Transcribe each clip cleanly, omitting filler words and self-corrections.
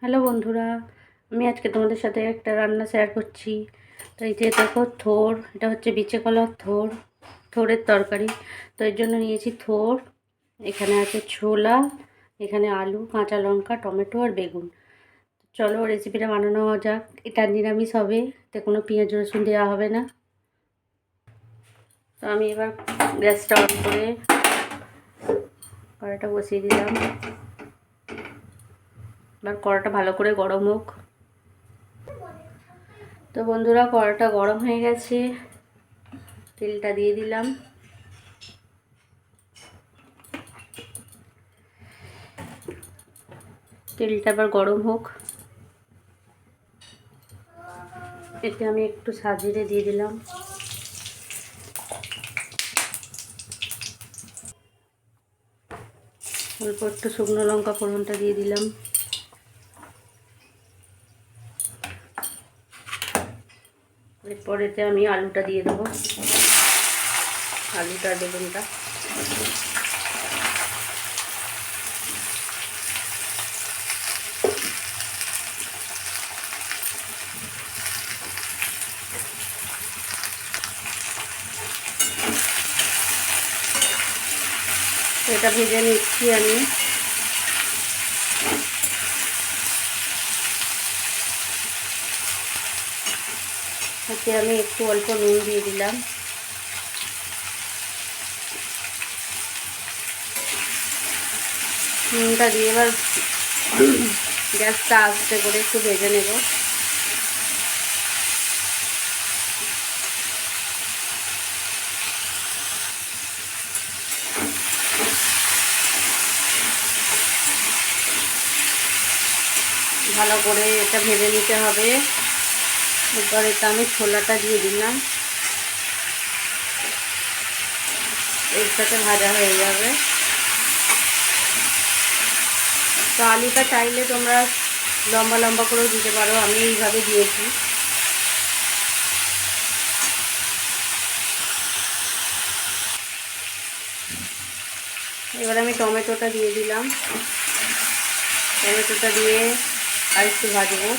Hello বন্ধুরা, আমি আজকে তোমাদের সাথে একটা রান্না শেয়ার করছি। তো এই যে দেখো থোড়, এটা হচ্ছে বিচে কলার থোড়, থোড়ের তরকারি। তো এর জন্য নিয়েছি থোড়, এখানে আছে ছোলা, এখানে আলু, কাঁচা লঙ্কা, টমেটো আর বেগুন। চলো রেসিপিটা বানানো যাক। এটা নিরামিষ হবে, এতে কোনো পেঁয়াজ রসুন দেওয়া হবে না। তো আমি এবার গ্যাসটা অন করে কড়াইটা বসিয়ে দিলাম। এবার কড়াটা ভালো করে গরম হোক। তো বন্ধুরা, কড়াটা গরম হয়ে গেছে, তেলটা দিয়ে দিলাম। তেলটা আবার গরম হোক, এতে আমি একটু সাজিরে দিয়ে দিলাম। অল্প একটু শুকনো লঙ্কা ফোড়নটা দিয়ে দিলাম। এরপর এতে আমি আলুটা দিয়ে দেবো, আলুটা বেগুনটা। এটা ভেজে নিচ্ছি আমি। এতে আমি একটু অল্প নুন দিয়ে দিলাম। নুনটা দিয়ে এবার গ্যাসটা আস্তে করে একটু ভেজে নেব। ভালো করে এটা ভেজে নিতে হবে। এরপর এটা আমি ছোলাটা দিয়ে দিলাম, এর সাথে ভাজা হয়ে যাবে। তো আলুটা চাইলে তোমরা লম্বা লম্বা করেও দিতে পারো, আমি এইভাবে দিয়েছি। এবার আমি টমেটোটা দিয়ে দিলাম। টমেটোটা দিয়ে আর একটু ভাজবো।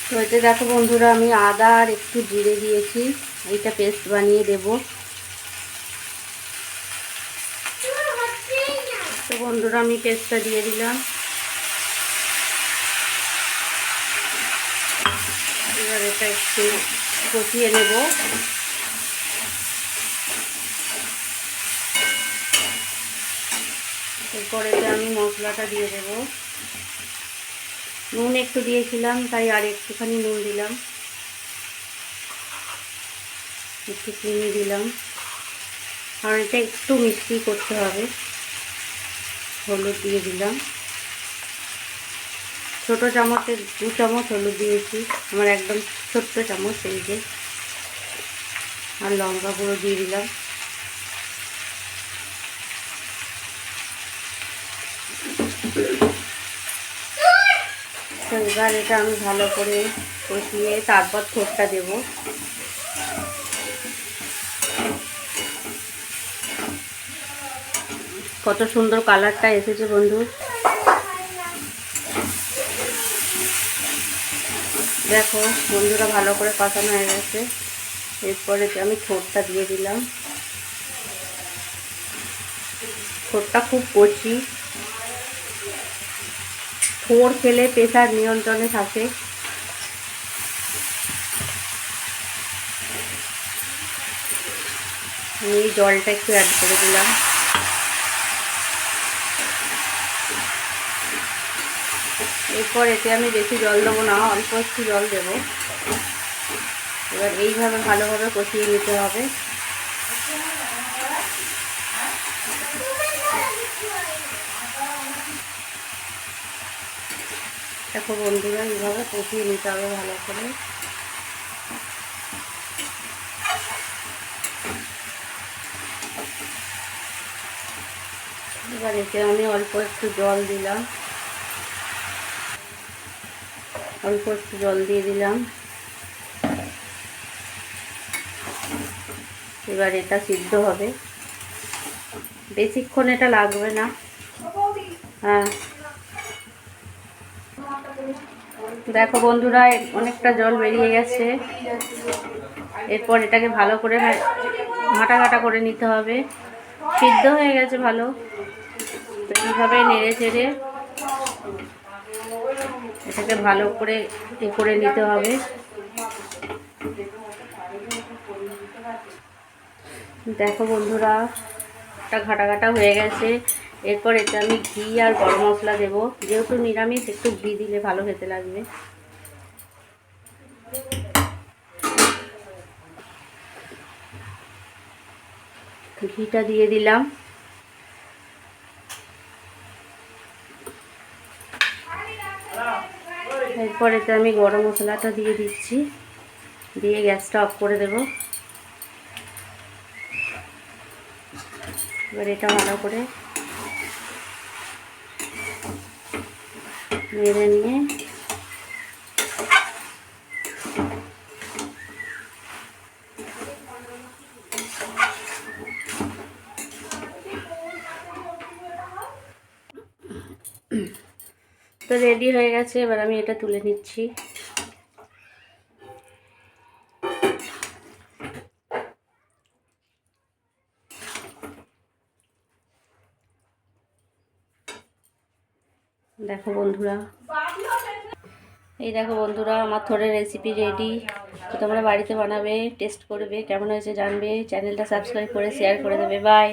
তো এতে দেখো বন্ধুরা, আমি আদা আর একটু জিরে দিয়েছি, এইটা পেস্ট বানিয়ে দেব। তো বন্ধুরা, আমি পেস্টটা দিয়ে দিলাম। এবার এটা একটু কষিয়ে নেব। এরপরে আমি মশলাটা দিয়ে দেব। নুন একটু দিয়েছিলাম, তাই আর একটুখানি নুন দিলাম। একটু চিনি দিলাম, কারণ এটা একটু মিষ্টি করতে হবে। হলুদ দিয়ে দিলাম, ছোটো চামচের 2 চামচ হলুদ দিয়েছি, আমার একদম ছোট্ট চামচ এই যে। আর লঙ্কা গুঁড়ো দিয়ে দিলাম। তো এবার এটা আমি ভালো করে কষিয়ে তারপর থোড়টা দেব। কত সুন্দর কালারটা এসেছে বন্ধু, দেখো বন্ধুরা, ভালো করে কষানো হয়ে গেছে। এরপরে আমি থোড়টা দিয়ে দিলাম। থোড়টা খুব কচি, থোড় খেলে প্রেসার নিয়ন্ত্রণে থাকে। আমি এই জলটা একটু অ্যাড করে দিলাম। এরপর এতে আমি বেশি জল দেবো না, অল্প একটু জল দেব। এবার এইভাবে ভালোভাবে কষিয়ে নিতে হবে। দেখো বন্ধুরা, এইভাবে কষিয়ে নিতে হবে ভালো করে। এবার এতে আমি অল্প একটু জল দিলাম। অল্প একটু জল দিয়ে দিলাম। এবার এটা সিদ্ধ হবে, বেশিক্ষণ এটা লাগবে না। হ্যাঁ দেখো বন্ধুরা, অনেকটা জল বেরিয়ে গেছে। এরপর এটাকে ভালো করে ঘাটা ঘাটা করে নিতে হবে। সিদ্ধ হয়ে গেছে ভালো, তো এইভাবে নেড়ে চেড়ে এটাকে ভালো করে করে নিতে হবে। দেখো বন্ধুরা, একটা ঘাটা ঘাটা হয়ে গেছে। এরপর এটা আমি ঘি আর গরম মশলা দেবো, যেহেতু নিরামিষ একটু ঘি দিলে ভালো খেতে লাগবে। ঘিটা দিয়ে দিলাম। এরপর এতে আমি গরম মশলাটা দিয়ে দিচ্ছি, দিয়ে গ্যাসটা অফ করে দেব। এবার এটা ভালো করে নেড়ে নিয়ে তো রেডি হয়ে গেছে। এবার আমি এটা তুলে নিচ্ছি। দেখো বন্ধুরা, এই দেখো বন্ধুরা, আমার থোড়ের রেসিপি রেডি। তো তোমরা বাড়িতে বানাবে, টেস্ট করবে, কেমন হয়েছে জানবে। চ্যানেলটা সাবস্ক্রাইব করে শেয়ার করে দেবে। বাই।